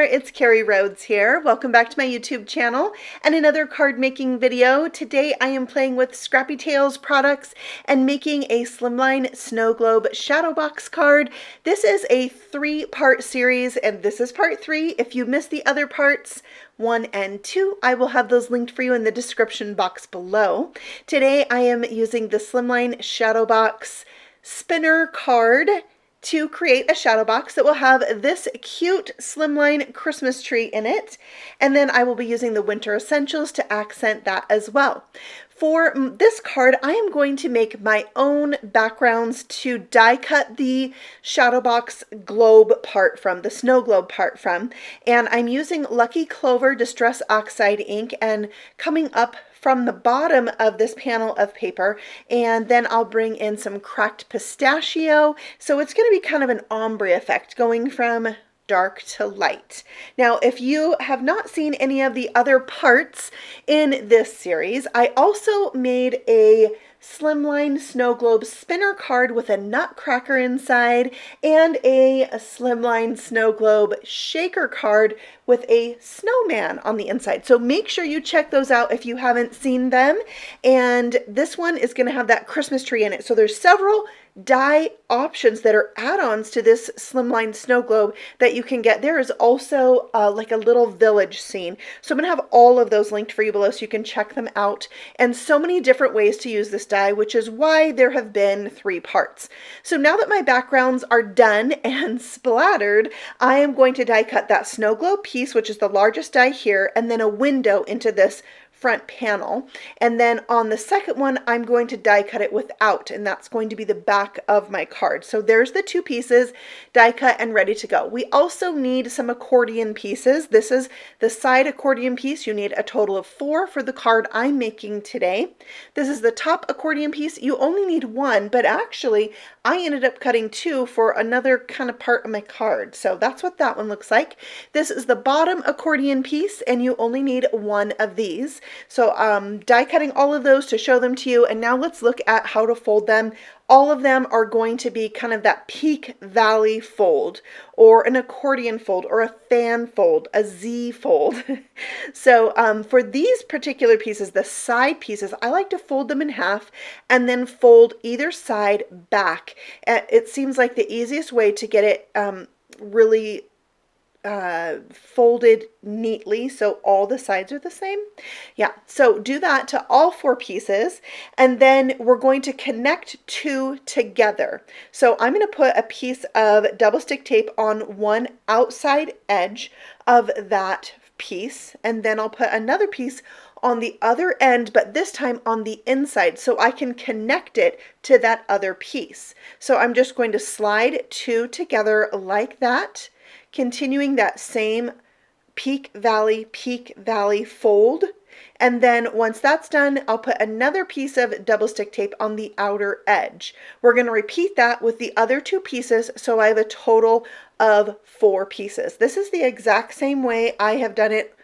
it's Carrie Rhodes here. Welcome back to my YouTube channel and another card making video. Today I am playing with Scrappy Tales products and making a Slimline Snowglobe shadow box card. This is a 3-part series and this is part 3. If you missed the other parts, 1 and 2, I will have those linked for you in the description box below. Today I am using the Slimline shadow box spinner card to create a shadow box that will have this cute slimline Christmas tree in it, and then I will be using the winter essentials to accent that as well. For this card, I am going to make my own backgrounds to die cut the shadow box globe part from, the snow globe part from, and I'm using Lucky Clover Distress Oxide ink and coming up from the bottom of this panel of paper, and then I'll bring in some cracked pistachio. So it's going to be kind of an ombre effect going from dark to light. Now, if you have not seen any of the other parts in this series, I also made a Slimline Snowglobe spinner card with a nutcracker inside and a Slimline Snowglobe shaker card with a snowman on the inside. So make sure you check those out if you haven't seen them. And this one is going to have that Christmas tree in it. So there's several die options that are add-ons to this Slimline Snowglobe that you can get. There is also like a little village scene. So I'm going to have all of those linked for you below so you can check them out. And so many different ways to use this die, which is why there have been 3 parts. So now that my backgrounds are done and splattered, I am going to die cut that snow globe piece, which is the largest die here, and then a window into this front panel. And then on the second one, I'm going to die cut it without, and that's going to be the back of my card. So there's the 2 pieces, die cut and ready to go. We also need some accordion pieces. This is the side accordion piece. You need a total of 4 for the card I'm making today. This is the top accordion piece. You only need 1, but actually I ended up cutting 2 for another kind of part of my card. So that's what that one looks like. This is the bottom accordion piece, and you only need 1 of these. So die cutting all of those to show them to you, and now let's look at how to fold them. All of them are going to be kind of that peak valley fold, or an accordion fold, or a fan fold, a Z fold. So for these particular pieces, the side pieces, I like to fold them in half and then fold either side back. It seems like the easiest way to get it really folded neatly so all the sides are the same. Yeah, so do that to all 4 pieces, and then we're going to connect 2 together. So I'm going to put a piece of double stick tape on one outside edge of that piece, and then I'll put another piece on the other end, but this time on the inside, so I can connect it to that other piece. So I'm just going to slide 2 together like that, continuing that same peak valley fold. And then once that's done, I'll put another piece of double stick tape on the outer edge. We're going to repeat that with the other 2 pieces, so I have a total of 4 pieces. This is the exact same way I have done it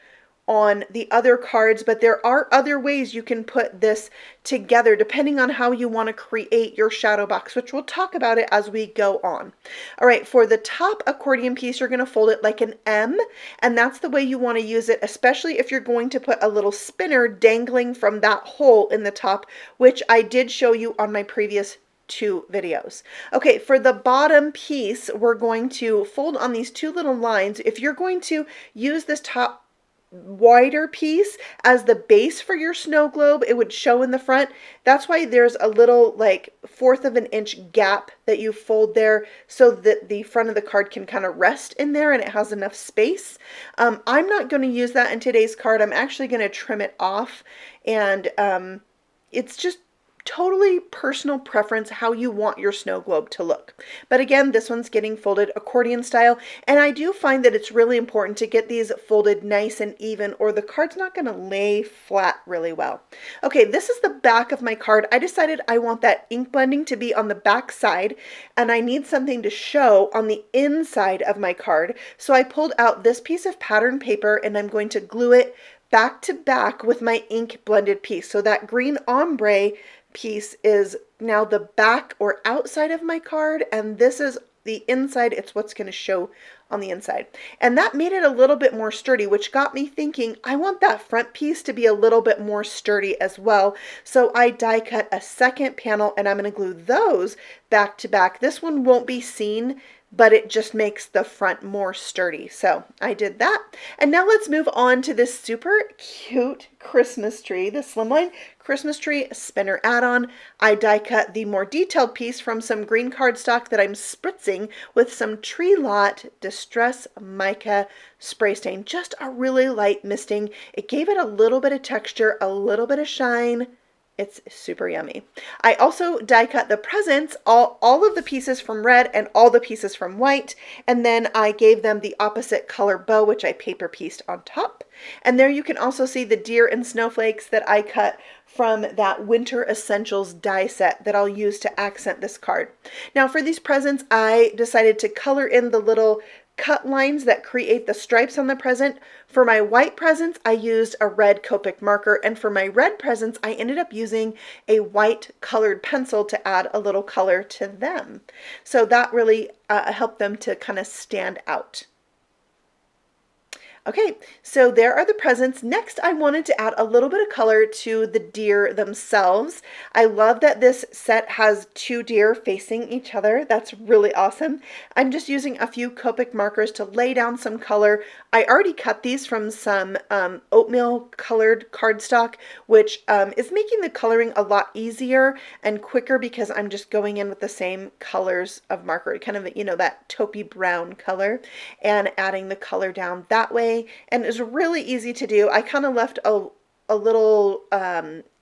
on the other cards, but there are other ways you can put this together depending on how you want to create your shadow box, which we'll talk about it as we go on. All right, for the top accordion piece, you're going to fold it like an M, and that's the way you want to use it, especially if you're going to put a little spinner dangling from that hole in the top, which I did show you on my previous 2 videos. Okay, for the bottom piece, we're going to fold on these 2 little lines. If you're going to use this top wider piece as the base for your snow globe, it would show in the front. That's why there's a little like 1/4 of an inch gap that you fold there so that the front of the card can kind of rest in there and it has enough space. I'm not going to use that in today's card. I'm actually going to trim it off, and it's just totally personal preference how you want your snow globe to look. But again, this one's getting folded accordion style, and I do find that it's really important to get these folded nice and even or the card's not going to lay flat really well. Okay, this is the back of my card. I decided I want that ink blending to be on the back side, and I need something to show on the inside of my card. So I pulled out this piece of pattern paper and I'm going to glue it back to back with my ink blended piece. So that green ombre piece is now the back or outside of my card, and this is the inside. It's what's going to show on the inside. And that made it a little bit more sturdy, which got me thinking, I want that front piece to be a little bit more sturdy as well. So I die cut a second panel, and I'm going to glue those back to back. This one won't be seen, but it just makes the front more sturdy. So I did that. And now let's move on to this super cute Christmas tree, the Slimline Christmas Tree Spinner Add-on. I die cut the more detailed piece from some green cardstock that I'm spritzing with some Tree Lot Distress Mica spray stain. Just a really light misting. It gave it a little bit of texture, a little bit of shine. It's super yummy. I also die cut the presents, all of the pieces from red and all the pieces from white, and then I gave them the opposite color bow, which I paper pieced on top. And there you can also see the deer and snowflakes that I cut from that Winter Essentials die set that I'll use to accent this card. Now for these presents, I decided to color in the little cut lines that create the stripes on the present. For my white presents, I used a red Copic marker, and for my red presents, I ended up using a white colored pencil to add a little color to them. So that really helped them to kind of stand out. Okay, so there are the presents. Next, I wanted to add a little bit of color to the deer themselves. I love that this set has two deer facing each other. That's really awesome. I'm just using a few Copic markers to lay down some color. I already cut these from some oatmeal colored cardstock, which is making the coloring a lot easier and quicker because I'm just going in with the same colors of marker, kind of, you know, that taupey brown color, and adding the color down that way. And it's really easy to do. I kind of left a little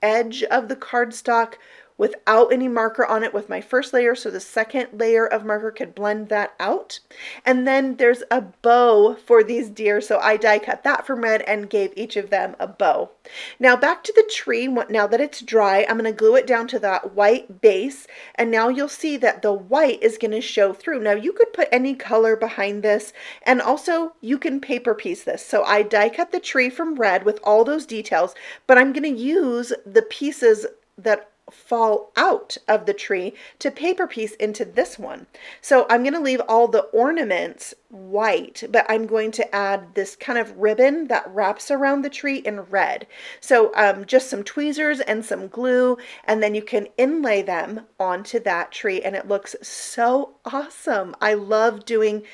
edge of the cardstock without any marker on it with my first layer, so the second layer of marker could blend that out. And then there's a bow for these deer, so I die cut that from red and gave each of them a bow. Now back to the tree. Now that it's dry, I'm going to glue it down to that white base, and now you'll see that the white is going to show through. Now you could put any color behind this, and also you can paper piece this. So I die cut the tree from red with all those details, but I'm going to use the pieces that fall out of the tree to paper piece into this one. So I'm going to leave all the ornaments white, but I'm going to add this kind of ribbon that wraps around the tree in red. So just some tweezers and some glue, and then you can inlay them onto that tree, and it looks so awesome. I love doing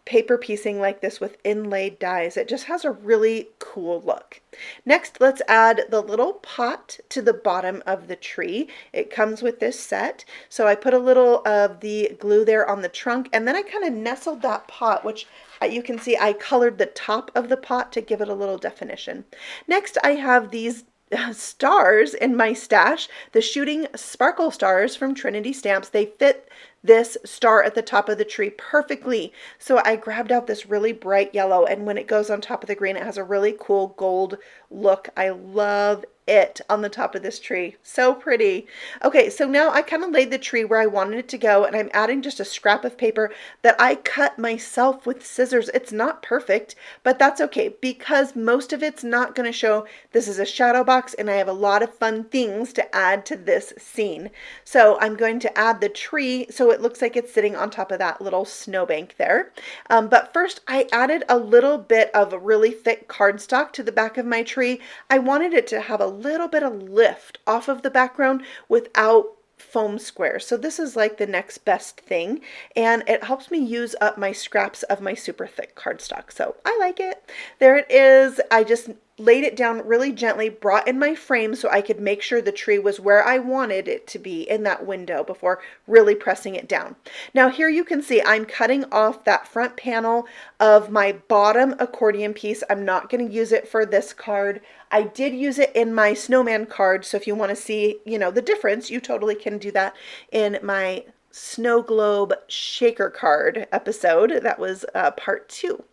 paper piecing like this with inlaid dies. It just has a really cool look. Next, let's add the little pot to the bottom of the tree. It comes with this set. So I put a little of the glue there on the trunk, and then I kind of nestled that pot, which you can see I colored the top of the pot to give it a little definition. Next, I have these stars in my stash, the shooting sparkle stars from Trinity Stamps. They fit this star at the top of the tree perfectly. So I grabbed out this really bright yellow, and when it goes on top of the green, it has a really cool gold look. I love it on the top of this tree. So pretty. Okay, so now I kind of laid the tree where I wanted it to go, and I'm adding just a scrap of paper that I cut myself with scissors. It's not perfect, but that's okay because most of it's not going to show. This is a shadow box, and I have a lot of fun things to add to this scene. So I'm going to add the tree so it looks like it's sitting on top of that little snowbank there. But first, I added a little bit of a really thick cardstock to the back of my tree. I wanted it to have a little bit of lift off of the background without foam squares. So this is like the next best thing, and it helps me use up my scraps of my super thick cardstock. So I like it. There it is. I just laid it down really gently, brought in my frame so I could make sure the tree was where I wanted it to be in that window before really pressing it down. Now here you can see I'm cutting off that front panel of my bottom accordion piece. I'm not going to use it for this card. I did use it in my snowman card, so if you want to see, you know, the difference, you totally can do that in my snow globe shaker card episode. That was part 2.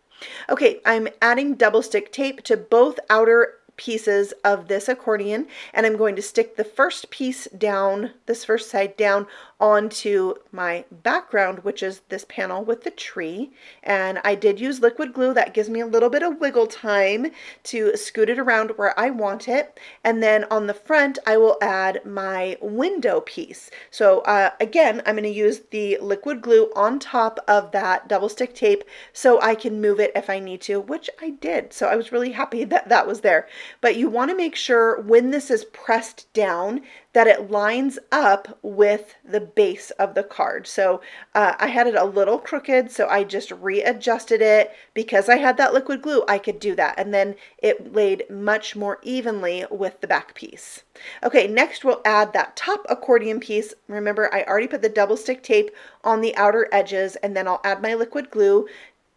Okay, I'm adding double stick tape to both outer pieces of this accordion, and I'm going to stick the first piece down, this first side down, onto my background, which is this panel with the tree. And I did use liquid glue. That gives me a little bit of wiggle time to scoot it around where I want it. And then on the front, I will add my window piece. So again, I'm going to use the liquid glue on top of that double stick tape so I can move it if I need to, which I did. So I was really happy that that was there. But you want to make sure when this is pressed down that it lines up with the base of the card. So I had it a little crooked, so I just readjusted it. Because I had that liquid glue, I could do that, and then it laid much more evenly with the back piece. Okay, next we'll add that top accordion piece. Remember, I already put the double stick tape on the outer edges, and then I'll add my liquid glue,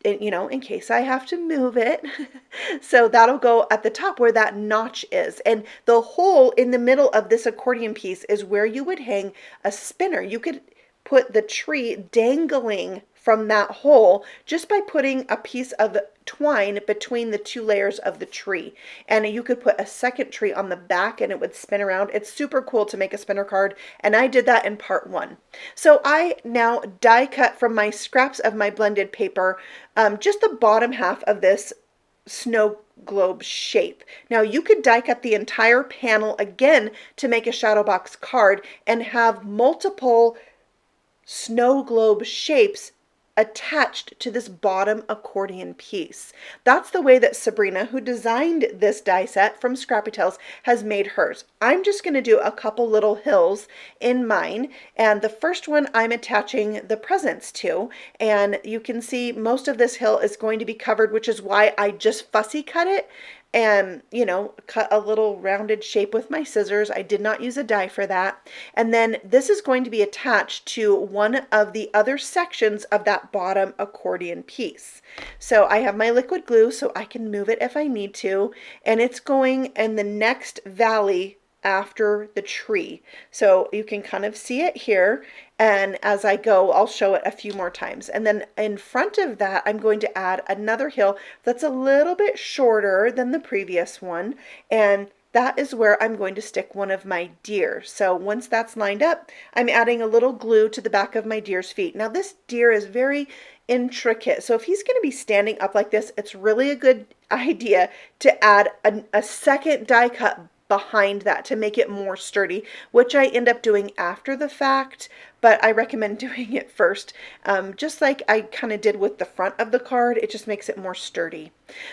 you know, in case I have to move it. So that'll go at the top where that notch is. And the hole in the middle of this accordion piece is where you would hang a spinner. You could put the tree dangling from that hole just by putting a piece of twine between the two layers of the tree. And you could put a second tree on the back and it would spin around. It's super cool to make a spinner card, and I did that in part 1. So I now die cut from my scraps of my blended paper just the bottom half of this snow globe shape. Now you could die cut the entire panel again to make a shadow box card and have multiple snow globe shapes attached to this bottom accordion piece. That's the way that Sabrina, who designed this die set from Scrappy Tales, has made hers. I'm just going to do a couple little hills in mine, and the first one I'm attaching the presents to, and you can see most of this hill is going to be covered, which is why I just fussy cut it and, you know, cut a little rounded shape with my scissors. I did not use a die for that. And then this is going to be attached to one of the other sections of that bottom accordion piece. So I have my liquid glue so I can move it if I need to, and it's going in the next valley after the tree. So you can kind of see it here, and as I go I'll show it a few more times. And then in front of that I'm going to add another hill that's a little bit shorter than the previous one, and that is where I'm going to stick one of my deer. So once that's lined up, I'm adding a little glue to the back of my deer's feet. Now this deer is very intricate, so if he's going to be standing up like this, it's really a good idea to add a second die cut behind that to make it more sturdy, which I end up doing after the fact, but I recommend doing it first. Just like I kind of did with the front of the card, it just makes it more sturdy.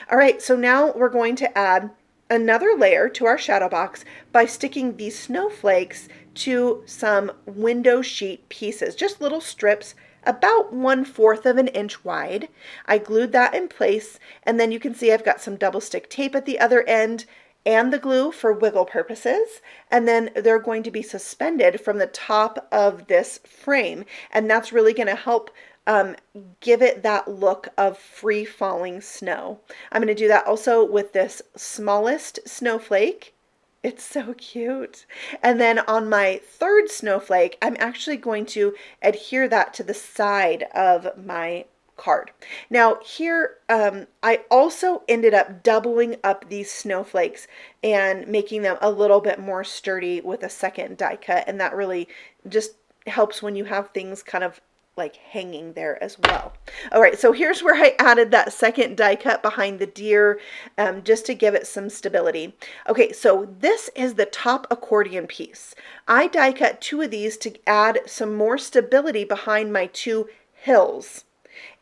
All right, so now we're going to add another layer to our shadow box by sticking these snowflakes to some window sheet pieces, just little strips about 1/4 of an inch wide. I glued that in place, and then you can see I've got some double stick tape at the other end and the glue for wiggle purposes, and then they're going to be suspended from the top of this frame, and that's really going to help give it that look of free falling snow. I'm going to do that also with this smallest snowflake. It's so cute. And then on my third snowflake, I'm actually going to adhere that to the side of my card. Now here, I also ended up doubling up these snowflakes and making them a little bit more sturdy with a second die cut, and that really just helps when you have things kind of like hanging there as well. All right, so here's where I added that second die cut behind the deer, just to give it some stability. Okay, so this is the top accordion piece. I die cut 2 of these to add some more stability behind my 2 hills.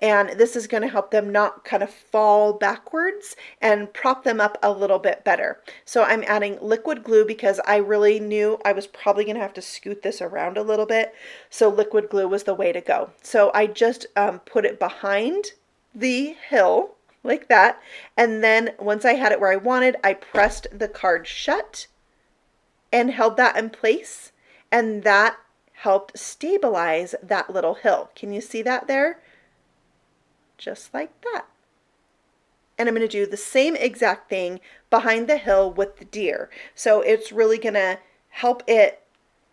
And this is going to help them not kind of fall backwards and prop them up a little bit better. So I'm adding liquid glue because I really knew I was probably going to have to scoot this around a little bit. So liquid glue was the way to go. So I just put it behind the hill like that. And then once I had it where I wanted, I pressed the card shut and held that in place. And that helped stabilize that little hill. Can you see that there? Just like that. And I'm going to do the same exact thing behind the hill with the deer. So it's really going to help it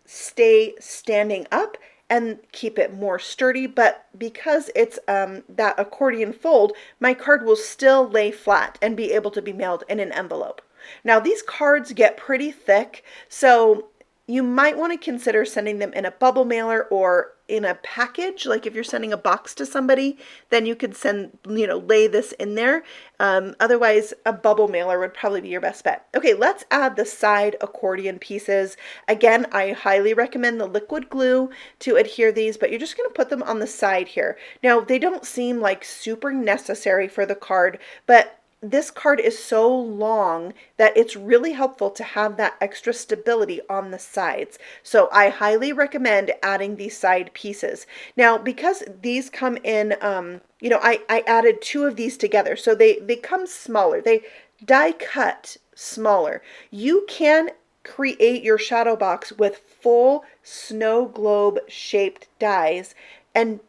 stay standing up and keep it more sturdy, but because it's that accordion fold, my card will still lay flat and be able to be mailed in an envelope. Now these cards get pretty thick, so you might want to consider sending them in a bubble mailer or in a package. Like if you're sending a box to somebody, then you could send, lay this in there. Otherwise, a bubble mailer would probably be your best bet. Okay, let's add the side accordion pieces. Again, I highly recommend the liquid glue to adhere these, but you're just going to put them on the side here. Now, they don't seem like super necessary for the card, but this card is so long that it's really helpful to have that extra stability on the sides. So I highly recommend adding these side pieces. Now, because these come in, I added 2 of these together. So they come smaller. They die cut smaller. You can create your shadow box with full snow globe shaped dies, and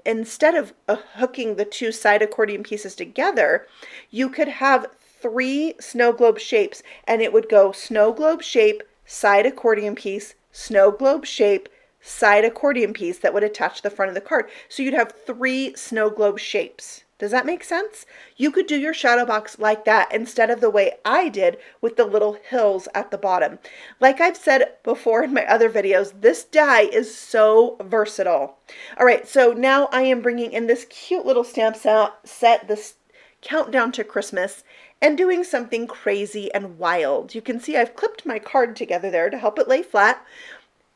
instead of hooking the 2 side accordion pieces together, you could have 3 snow globe shapes, and it would go snow globe shape, side accordion piece, snow globe shape, side accordion piece that would attach to the front of the card. So you'd have 3 snow globe shapes. Does that make sense? You could do your shadow box like that instead of the way I did with the little hills at the bottom. Like I've said before in my other videos, this die is so versatile. All right, so now I am bringing in this cute little stamp set, this countdown to Christmas, and doing something crazy and wild. You can see I've clipped my card together there to help it lay flat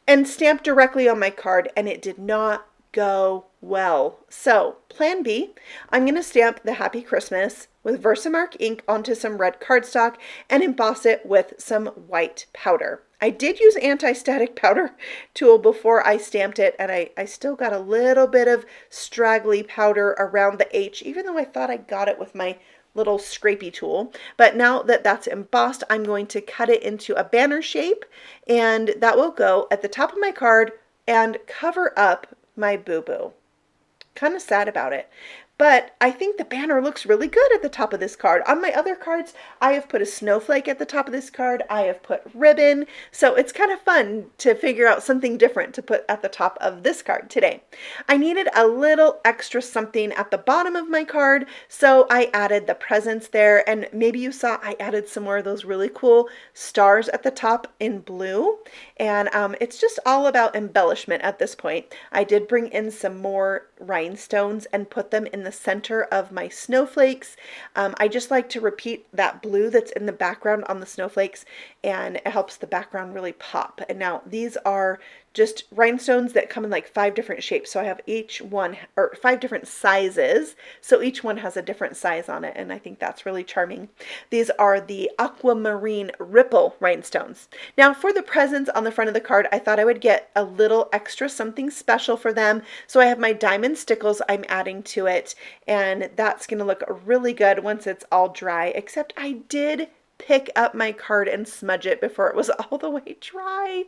and stamped directly on my card, and it did not go well. So plan B, I'm going to stamp the Happy Christmas with Versamark ink onto some red cardstock and emboss it with some white powder. I did use anti-static powder tool before I stamped it, and I still got a little bit of straggly powder around the H, even though I thought I got it with my little scrapey tool. But now that that's embossed, I'm going to cut it into a banner shape, and that will go at the top of my card and cover up my boo-boo. Kind of sad about it, but I think the banner looks really good at the top of this card. On my other cards, I have put a snowflake at the top of this card. I have put ribbon, so it's kind of fun to figure out something different to put at the top of this card today. I needed a little extra something at the bottom of my card, so I added the presents there, and maybe you saw I added some more of those really cool stars at the top in blue, and it's just all about embellishment at this point. I did bring in some more rhinestones and put them in the center of my snowflakes. I just like to repeat that blue that's in the background on the snowflakes, and it helps the background really pop. And now these are just rhinestones that come in like 5 different shapes. So I have each one, or 5 different sizes. So each one has a different size on it, and I think that's really charming. These are the Aquamarine Ripple rhinestones. Now for the presents on the front of the card, I thought I would get a little extra something special for them. So I have my diamond stickles I'm adding to it, and that's going to look really good once it's all dry, except I did pick up my card and smudge it before it was all the way dry.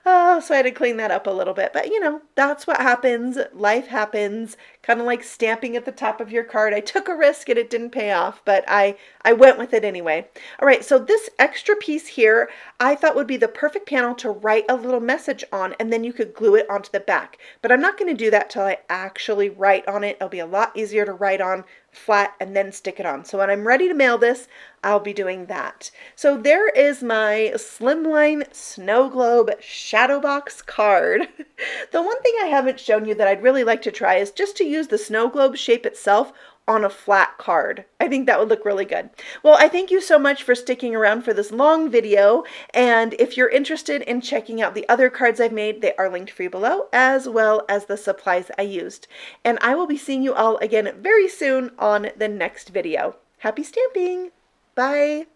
Oh, so I had to clean that up a little bit. But that's what happens. Life happens. Kind of like stamping at the top of your card. I took a risk and it didn't pay off, but I went with it anyway. All right, so this extra piece here, I thought would be the perfect panel to write a little message on, and then you could glue it onto the back. But I'm not going to do that till I actually write on it. It'll be a lot easier to write on flat and then stick it on. So when I'm ready to mail this, I'll be doing that. So there is my Slimline Snowglobe Shadow Box card. The one thing I haven't shown you that I'd really like to try is just to use the snow globe shape itself on a flat card. I think that would look really good. Well, I thank you so much for sticking around for this long video, and if you're interested in checking out the other cards I've made, they are linked for you below, as well as the supplies I used. And I will be seeing you all again very soon on the next video. Happy stamping! Bye!